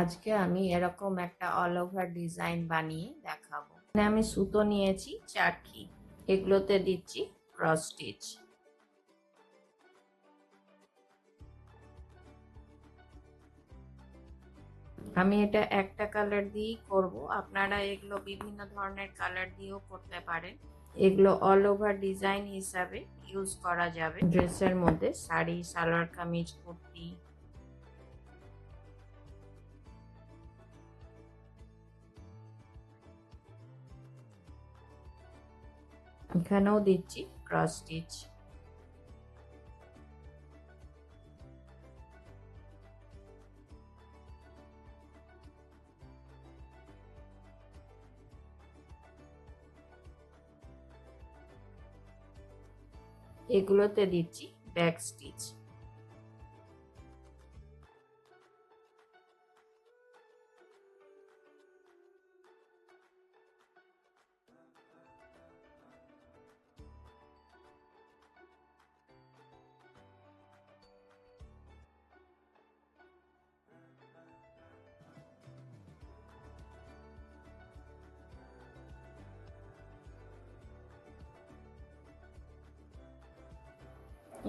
আজকে আমি এরকম একটা অল ওভার ডিজাইন বানিয়ে দেখাবো। এখানে আমি সুতো নিয়েছি 4টি, এগুলোতে দিচ্ছি ক্রস স্টিচ। আমি এটা একটা কালার দিয়েই করব, আপনারা এগুলো বিভিন্ন ধরনের কালার দিয়েও করতে পারেন। এগুলো অল ওভার ডিজাইন হিসাবে ইউজ করা যাবে ড্রেসের মধ্যে, শাড়ি, সালোয়ার কামিজ, কুর্তি। এখানেও দিচ্ছি ক্রস স্টিচ। এগুলোতে দিচ্ছি ব্যাক স্টিচ।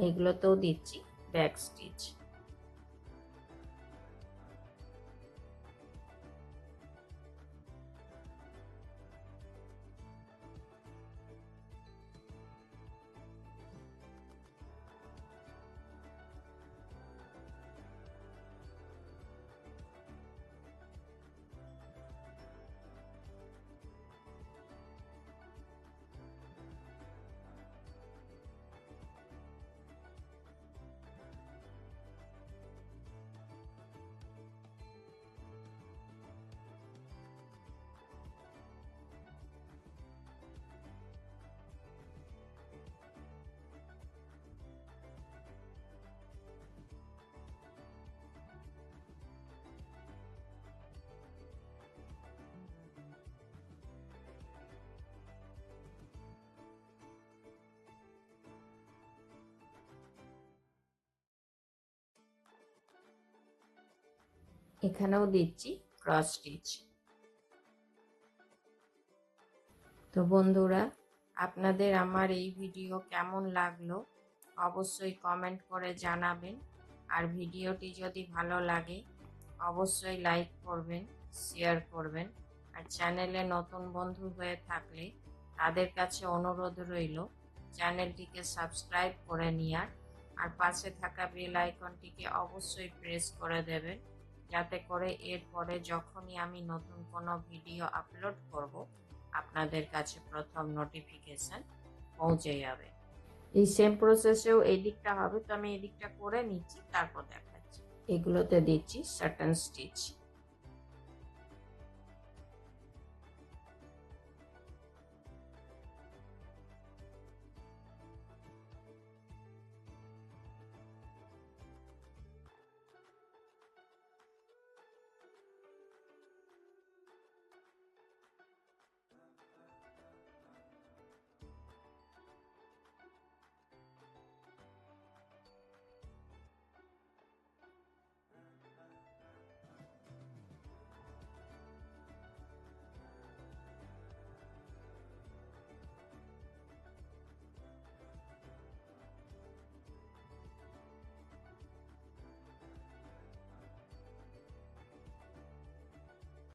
এগুলোতেও দিচ্ছি ব্যাক স্টিচ। এখানেও দিচ্ছি ক্রস স্টিচ। তো বন্ধুরা, আপনাদের আমার এই ভিডিও কেমন লাগলো অবশ্যই কমেন্ট করে জানাবেন। আর ভিডিওটি যদি ভালো লাগে অবশ্যই লাইক করবেন, শেয়ার করবেন। আর চ্যানেলে নতুন বন্ধু হয়ে থাকলে তাদের কাছে অনুরোধ রইল চ্যানেলটিকে সাবস্ক্রাইব করে নেওয়ার। আর পাশে থাকা বেল আইকনটিকে অবশ্যই প্রেস করে দেবেন, যাতে করে এরপরে যখনই আমি নতুন কোনো ভিডিও আপলোড করব আপনাদের কাছে প্রথম নোটিফিকেশন পৌঁছে যাবে। এই সেম প্রসেসেও এই দিকটা হবে, তো আমি এই দিকটা করে নিচ্ছি, তারপর দেখাচ্ছি। এগুলোতে দিচ্ছি সাটন স্টিচ।